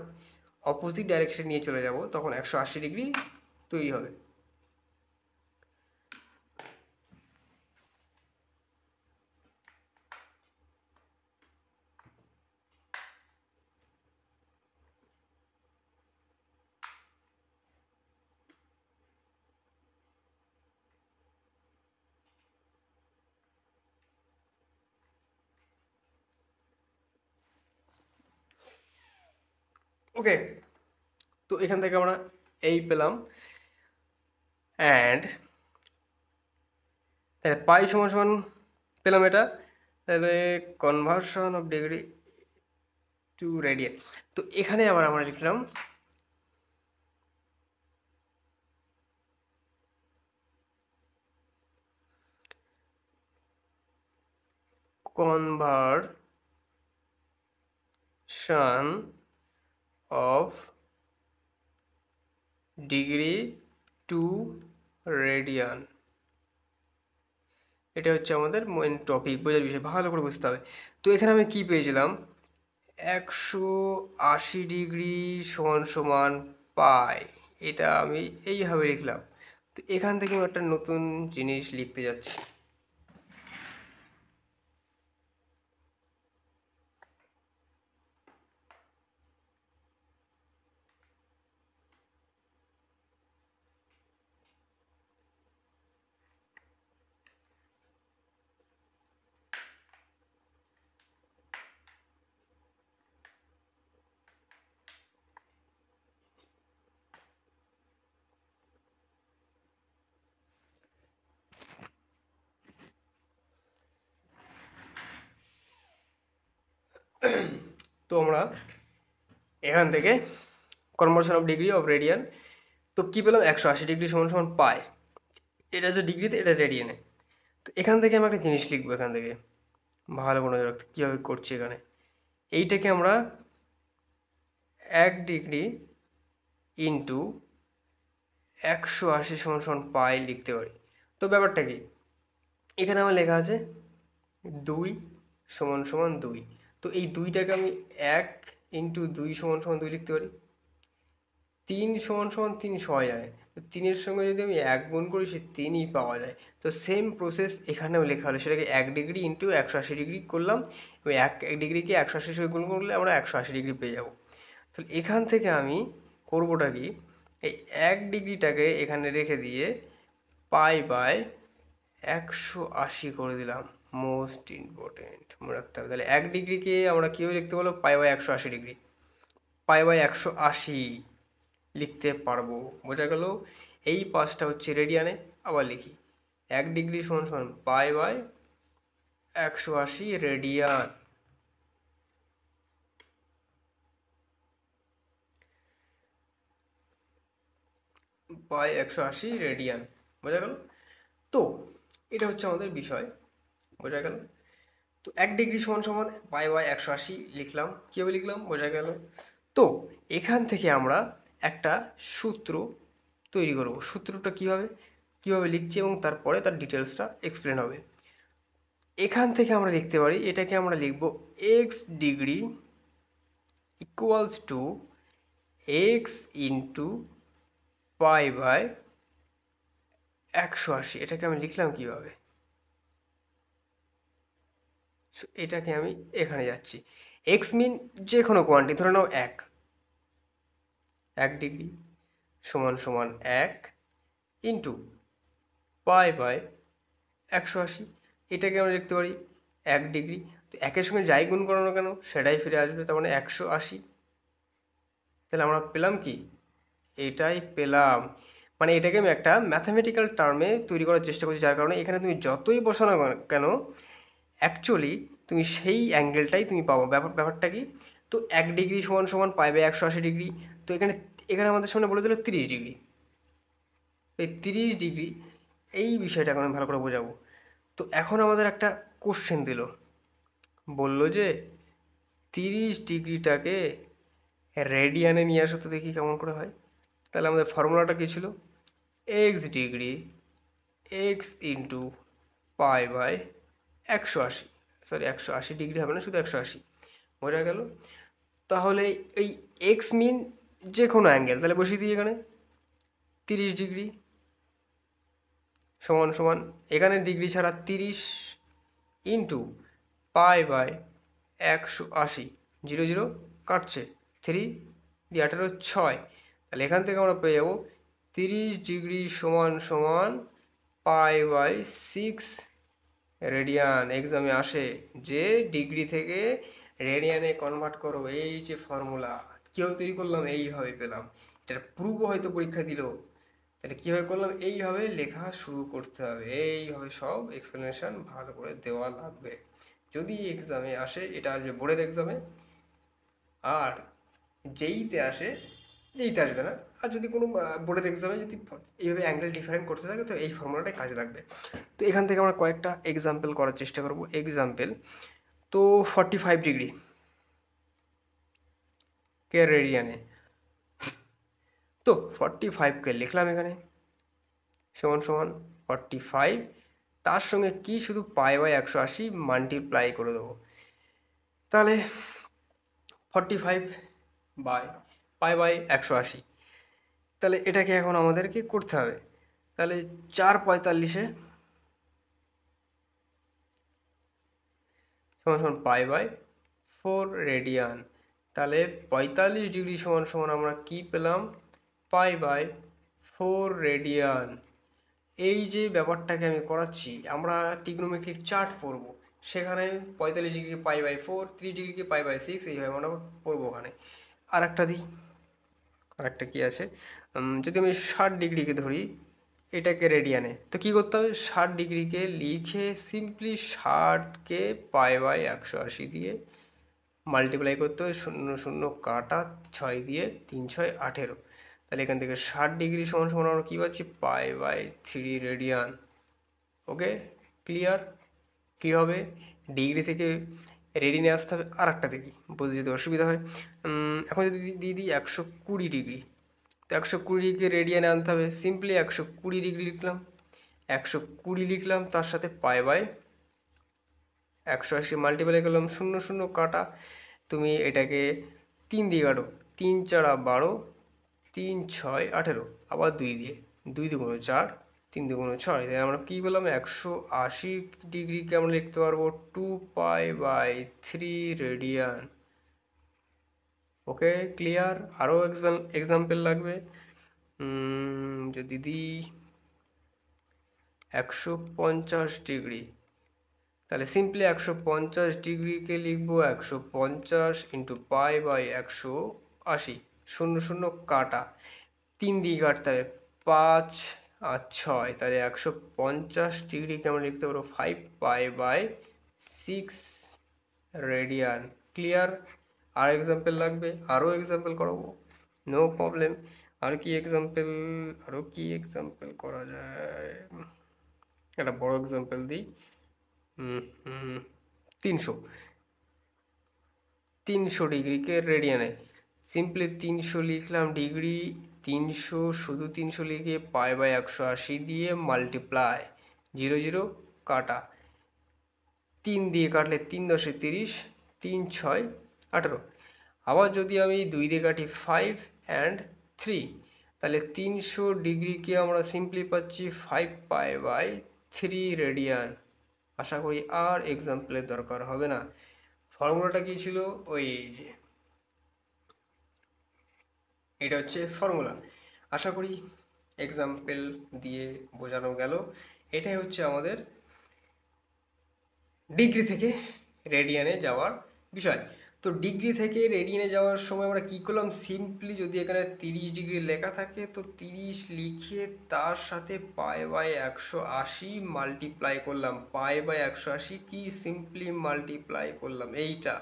অপোজিট ডাইরেকশন নিয়ে চলে যাব, তখন 180 ডিগ্রি তৈরি হবে। ওকে, তো এখান থেকে আমরা এই পেলাম, অ্যান্ড তাহলে পাই সমান সমান পেলাম এটা, তাহলে conversion of degree to radian. তো এখানে আবার আমরা লিখলাম conversion of degree to radian. এটা হচ্ছে আমাদের মেন টপিক, বোঝার বিষয়, ভালো করে বুঝতে হবে। তো এখানে আমি কি পেয়েছিলাম, 180 ডিগ্রি সমান সমান পাই, এটা আমি এইভাবে লিখলাম। তো এখান থেকে আমি একটা নতুন জিনিস লিখতে যাচ্ছি। তো আমরা এখান থেকে conversion of degree of radian, তো কী পেলাম, 180 ডিগ্রি সমান সমান পাই, এটা হচ্ছে ডিগ্রিতে, এটা রেডিয়ানে। তো এখান থেকে আমরা একটা জিনিস লিখবো, এখান থেকে ভালো করে নজর রাখতে কীভাবে করছি। এখানে এইটাকে আমরা 1 ডিগ্রি ইন্টু 180 সমান সমান পাই লিখতে পারি। তো ব্যাপারটা কি, এখানে আমার লেখা আছে 2 সমান সমান 2। তো এই 2টাকে আমি 1 ইন্টু 2 সমান সমান 2 লিখতে পারি। 3 সমান সমান 3 সবাই জানে, তো 3-এর সঙ্গে যদি আমি 1 গুণ করি, সে 3ই পাওয়া যায়। তো সেম প্রসেস এখানেও লেখা হলো, সেটাকে 1 ডিগ্রি ইন্টু 180 ডিগ্রি করলাম, এবং 1 ডিগ্রিকে 180 সঙ্গে গুণ করলে আমরা 180 ডিগ্রি পেয়ে যাব। তাহলে এখান থেকে আমি করবোটা কি, এই 1 ডিগ্রিটাকে এখানে রেখে দিয়ে পাই বাই 180 করে দিলাম। মোস্ট ইম্পর্টেন্ট মনে রাখতে হবে। তাহলে 1 ডিগ্রিকে আমরা কীভাবে লিখতে পারবো, pi by 180 degree, pi by 180 লিখতে পারবো। বোঝা গেল? এই পাঁচটা হচ্ছে রেডিয়ানে। আবার লিখি, 1 ডিগ্রি সমান সমান pi by 180 radian. By 180 radian. বোঝা গেল? তো এটা হচ্ছে আমাদের বিষয়, বোঝা গেল? তো 1 ডিগ্রি সমান সমান পাই বাই 180 লিখলাম। কীভাবে লিখলাম বোঝা গেল? তো এখান থেকে আমরা একটা সূত্র তৈরি করব। সূত্রটা কীভাবে লিখছি এবং তারপরে তার ডিটেলসটা এক্সপ্লেন হবে। এখান থেকে আমরা লিখতে পারি, এটাকে আমরা লিখব x degree equals to x into pi by 180। এটাকে আমি লিখলাম কীভাবে? এটাকে আমি এখানে যাচ্ছি। এক্স মিন যে কোনো কোয়ান্টিটি, ধরে নাও 1 ডিগ্রি সমান সমান 1 ইন্টু পাই বাই 180। এটাকে আমরা লিখতে পারি 1 ডিগ্রি। তো 1-এর সঙ্গে যাই গুণ করানো কেন সেটাই ফিরে আসবে, তার মানে 180। তাহলে আমরা পেলাম কি? এটাই পেলাম। মানে এটাকে আমি একটা ম্যাথামেটিক্যাল টার্মে তৈরি করার চেষ্টা করছি, যার কারণে এখানে তুমি যতই বসানো কেন অ্যাকচুয়ালি তুমি সেই অ্যাঙ্গেলটাই তুমি পাবো। ব্যাপারটা কি? তো 1 ডিগ্রি সমান সমান পাই বাই 180 ডিগ্রি। তো এখানে আমাদের সামনে বলে দিল 30 ডিগ্রি। এই 30 ডিগ্রি এই বিষয়টা এখন আমি ভালো করে বোঝাবো। তো এখন আমাদের একটা কোশ্চেন দিল, বলল যে 30 ডিগ্রিটাকে রেডিয়ানে নিয়ে আসো তো দেখি কেমন করে হয়। তাহলে আমাদের ফর্মুলাটা কী ছিল? X degree x into pi by 180। Sorry, 180 degree হবে না, শুধু 180। বোঝা গেল? তাহলে এই এক্স মিন যে কোনো অ্যাঙ্গেল, তাহলে বসিয়ে দিই এখানে 30 ডিগ্রি সমান সমান এখানে ডিগ্রি ছাড়া 30 ইন্টু পাই বাই 180। 0 0 কাটছে, 3 দিয়ে 18 6। তাহলে এখান থেকে আমরা পেয়ে যাবো 30 ডিগ্রি সমান সমান পাই বাই 6 রেডিয়ান। এক্সামে আসে যে ডিগ্রি থেকে রেডিয়ানে কনভার্ট করো, এই যে ফর্মুলা কীভাবে তৈরি করলাম এইভাবে পেলাম। এটার প্রুফও হয়তো পরীক্ষা দিল। এটা কীভাবে করলাম এইভাবে লেখা শুরু করতে হবে, এইভাবে সব এক্সপ্লেনেশন ভালো করে দেওয়া লাগবে যদি এক্সামে আসে। এটা আসবে বোর্ডের এক্সামে, আর যেইতে আসবে না। আর যদি কোনো বোর্ডের এক্সামে যদি এইভাবে অ্যাঙ্গেল ডিফারেন্ট করতে থাকে তো এই ফর্মুলাটাই কাজে লাগবে। তো এখান থেকে আমরা কয়েকটা এক্সাম্পল করার চেষ্টা করব। এক্সাম্পল তো 45 ডিগ্রি কে রেডিয়ানে, তো 45কে লিখলাম এখানে সমান সমান 45, তার সঙ্গে কি শুধু পাই বাই 180 মাল্টিপ্লাই করে দেবো। তাহলে 45 বাই পাই বাই 180। তাহলে এটাকে এখন আমাদেরকে করতে হবে। তাহলে 4/45 সমান সমান পাই বাই 4 রেডিয়ান। তাহলে 45 ডিগ্রি সমান সমান আমরা কি পেলাম? Pi by 4 radian. এই যে ব্যাপারটাকে আমি করাচ্ছি, আমরা ট্রিগনোমেট্রিক চার্ট পড়ব, সেখানে 45 ডিগ্রিকে পাই বাই 4, 30 ডিগ্রিকে পাই বাই 6, এইভাবে আমরা পড়বো ওখানে। আর একটা দিই, আর একটা কী আছে, যদি আমি 60 ডিগ্রিকে ধরি এটাকে রেডিয়ানে, তো কী করতে হবে? 60 ডিগ্রিকে লিখে সিম্পলি 60কে পাই বাই 180 দিয়ে মাল্টিপ্লাই করতে হবে, 0 0 কাটা, 6 দিয়ে 3 6 18। তাহলে এখান থেকে 60 ডিগ্রি সমান সমান আমরা কী পাচ্ছি? Pi by 3 radian. Okay, clear? কী হবে? ডিগ্রি থেকে রেডিয়ানে আসতে হবে। আর একটা দেখি, বলতে যদি অসুবিধা হয়, এখন যদি দিয়ে দিই 120 ডিগ্রি, তো 120কে রেডিয়ানে আনতে হবে। সিম্পলি 120 ডিগ্রি লিখলাম, 120 লিখলাম, তার সাথে পাই বাই 180 মাল্টিপ্লাই করলাম, 0 0 কাটা, তুমি এটাকে 3 দিয়ে কাটো, 3 4 12, 3 6 18, আবার 2 দিয়ে, 2 2 4, 3 2 6। তাই আমরা কী বললাম? 180 ডিগ্রিকে আমরা লিখতে পারবো 2 pi by 3 radian. Okay, clear? আরও এক্সাম্পল লাগবে, যদি দিই 150 ডিগ্রি, তাহলে সিম্পলি 150 ডিগ্রিকে লিখবো 150 ইন্টু পাই বাই 180, 0 0 কাটা, 3 দিয়ে কাটতে হবে, 5 আর 6, তাহলে 150 ডিগ্রিকে আমরা লিখতে পারবো 5 পাই বাই 6 রেডিয়ান। ক্লিয়ার? আর এক্সাম্পল লাগবে? আরও এক্সাম্পল করাবো, নো প্রবলেম। আরও কি এক্সাম্পল করা যায়? একটা বড় এক্সাম্পল দিই, 300 ডিগ্রিকে রেডিয়ানে সিম্পলি 300 লিখলাম ডিগ্রি, 300 শুধু 300 লিখে π/180 দিয়ে মাল্টিপ্লাই, 0 0 কাটা, 3 দিয়ে কাটলে 3 10 30, 3 6 18। আবার যদি আমি 2 দিয়ে কাটি 5 and 3, তাহলে 300 ডিগ্রিকে আমরা সিম্পলি পাচ্ছি 5π/3 রেডিয়ান। আশা করি আর এক্সাম্পলের দরকার হবে না। ফর্মুলাটা কি ছিল? ওই যে এটা হচ্ছে ফর্মুলা। আশা করি এক্সাম্পল দিয়ে বোঝানো গেল। এটাই হচ্ছে আমাদের ডিগ্রি থেকে রেডিয়ানে যাওয়ার বিষয়। তো ডিগ্রি থেকে রেডিয়ানে যাওয়ার সময় আমরা কী করলাম, সিম্পলি যদি এখানে 30 ডিগ্রি লেখা থাকে তো 30 লিখে তার সাথে π/180 মাল্টিপ্লাই করলাম। π/180 কি সিম্পলি মাল্টিপ্লাই করলাম এইটা।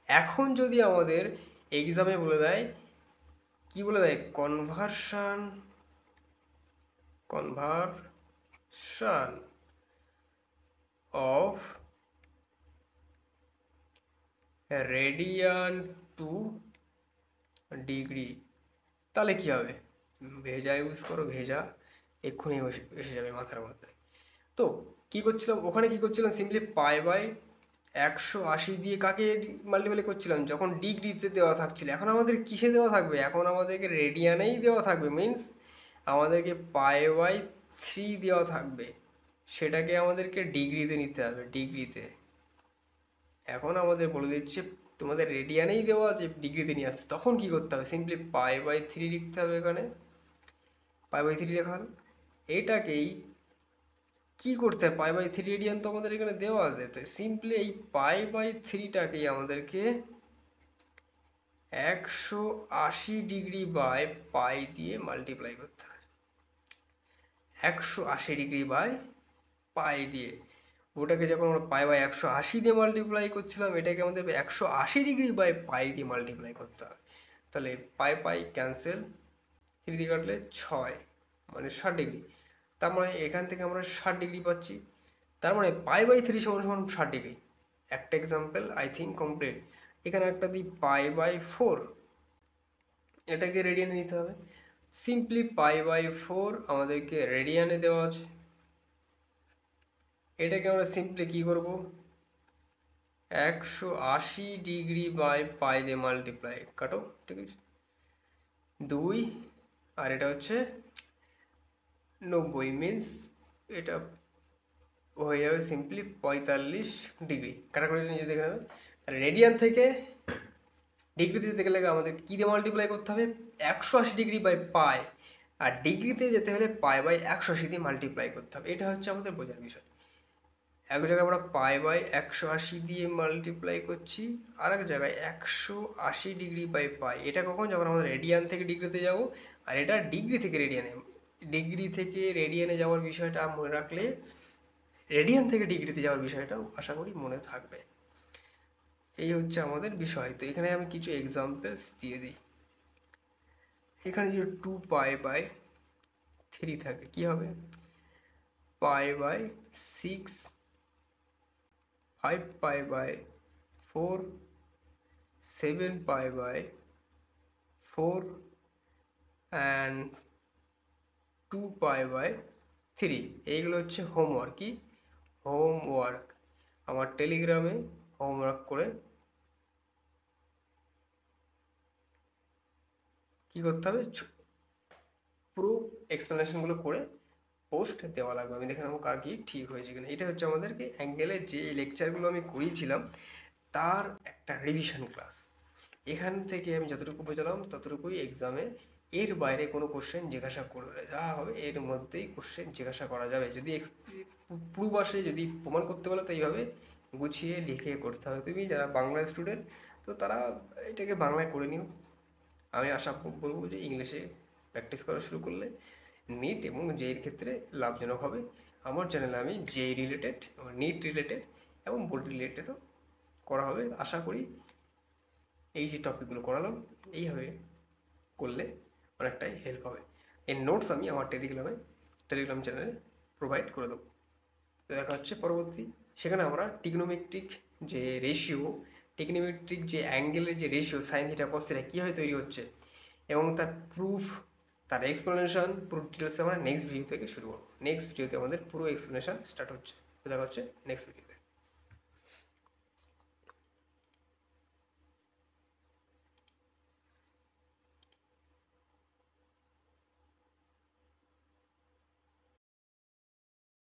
এখন যদি আমাদের এক্সামে বলে দেয়, কি বলে দেয়, conversion of radian to degree, তাহলে কি হবে? ভেজা ইউজ করো, ভেজা এক্ষুনি এসে যাবে মাথার মধ্যে। তো কি করছিলাম ওখানে, কি করছিলাম, সিম্পলি π/180 দিয়ে কাকে মাল্টিপ্লাই করছিলাম, যখন ডিগ্রিতে দেওয়া থাকছিল। এখন আমাদের কিসে দেওয়া থাকবে? এখন আমাদেরকে রেডিয়ানেই দেওয়া থাকবে, মিন্স আমাদেরকে π/3 দেওয়া থাকবে, সেটাকে আমাদেরকে ডিগ্রিতে নিতে হবে, ডিগ্রিতে। এখন আমাদের বলে দিচ্ছে তোমাদের রেডিয়ানেই দেওয়া আছে, ডিগ্রিতে নিয়ে আসছে। তখন কি করতে হবে? সিম্পলি π/3 লিখতে হবে। এখানে π/3 লেখা হলো। এটাকেই কি করতে হবে, π/3 রেডিয়ান তো আমাদের এখানে দেওয়া আছে, তো সিম্পলি এই π/3টাকেই আমাদেরকে 180 ডিগ্রি বাই পাই দিয়ে মাল্টিপ্লাই করতে হবে। 180 ডিগ্রি বাই পাই দিয়ে, ওটাকে যখন আমরা π/180 দিয়ে মাল্টিপ্লাই করছিলাম, এটাকে আমাদের 180 ডিগ্রি বাই পাই দিয়ে মাল্টিপ্লাই করতে হবে। তাহলে পাই পাই ক্যান্সেল, 3 দিয়ে কাটলে 6, মানে 60 ডিগ্রি। তার মানে এখান থেকে আমরা 60 ডিগ্রি পাচ্ছি। তার মানে π/3 সমান সমান 60 ডিগ্রি। একটা এক্সাম্পল আই থিঙ্ক কমপ্লিট। এখানে একটা দিই π/4, এটাকে রেডিয়ানে নিতে হবে। সিম্পলি π/4 আমাদেরকে রেডিয়ানে দেওয়া আছে। এটাকে আমরা সিম্পলি কি করব, 180 ডিগ্রি বাই পাই দিয়ে মাল্টিপ্লাই, কাটো, ঠিক আছে, 2, আর এটা হচ্ছে 90, মিন্স এটা হয়ে যাবে সিম্পলি 45 ডিগ্রি। কাটাকুটি নিজে দেখে নেবে। তাহলে রেডিয়ান থেকে ডিগ্রিতে যেতে গেলে আমাদের কী দিয়ে মাল্টিপ্লাই করতে হবে, 180 ডিগ্রি বাই পাই, আর ডিগ্রিতে যেতে হলে π/180 দিয়ে মাল্টিপ্লাই করতে হবে। এটা হচ্ছে আমাদের বোঝার বিষয়। এক জায়গায় আমরা π/180 দিয়ে মাল্টিপ্লাই করছি, আর এক জায়গায় 180 ডিগ্রি বাই পাই। এটা কখন? যখন আমরা রেডিয়ান থেকে ডিগ্রিতে যাব, আর এটা ডিগ্রি থেকে রেডিয়ানে। ডিগ্রি থেকে রেডিয়ানে যাওয়ার বিষয়টা মনে রাখলে রেডিয়ান থেকে ডিগ্রিতে যাওয়ার বিষয়টাও আশা করি মনে থাকবে। এই হচ্ছে আমাদের বিষয়। তো এখানে আমি কিছু এক্সাম্পলস দিয়ে দিই। এখানে যে 2π/3 থাকে, কি হবে, π/6, 5π/4, 7π/4 অ্যান্ড 2π/3। এইগুলো হচ্ছে হোমওয়ার্ক। কি হোমওয়ার্ক? আমার টেলিগ্রামে হোমওয়ার্ক করে কি করতে হবে, পুরো এক্সপ্লেনেশনগুলো করে পোস্ট দেওয়া লাগবে। আমি দেখে নেবো কার কি ঠিক হয়েছে কিনা। এটা হচ্ছে আমাদেরকে অ্যাঙ্গেলের যে লেকচারগুলো আমি করিয়েছিলাম তার একটা রিভিশন ক্লাস। এখান থেকে আমি যতটুকু বোঝালাম ততটুকুই এক্সামে, এর বাইরে কোনো কোশ্চেন জিজ্ঞাসা করলে যা হবে এর মধ্যেই কোশ্চেন জিজ্ঞাসা করা যাবে। যদি পূর্বাসে যদি প্রমাণ করতে পারো তো এইভাবে গুছিয়ে লিখে করতে হবে। তুমি যারা বাংলা স্টুডেন্ট তো তারা এটাকে বাংলায় করে নিও। আমি আশা বলবো যে ইংলিশে প্র্যাকটিস করা শুরু করলে নিট এবং জেইর ক্ষেত্রে লাভজনক হবে। আমার চ্যানেলে আমি জেই রিলেটেড, নিট রিলেটেড এবং বোর্ড রিলেটেডও করা হবে। আশা করি এই যে টপিকগুলো করালাম এইভাবে করলে অনেকটাই হেল্প হবে। এর নোটস আমি আমার টেলিগ্রাম চ্যানেলে প্রোভাইড করে দেবো। দেখা হচ্ছে পরবর্তী সেখানে আমরা টিগ্নোমেট্রিক যে রেশিও, টিগ্নোমেট্রিক যে অ্যাঙ্গেলের যে ratio sine theta cos theta কীভাবে তৈরি হচ্ছে এবং তার প্রুফ, তার এক্সপ্লেনেশন, পুরো ডিটেলস আমরা নেক্সট ভিডিও থেকে শুরু করবো। নেক্সট ভিডিওতে আমাদের পুরো এক্সপ্লেনেশন স্টার্ট হচ্ছে। দেখা হচ্ছে নেক্সট ভিডিওতে।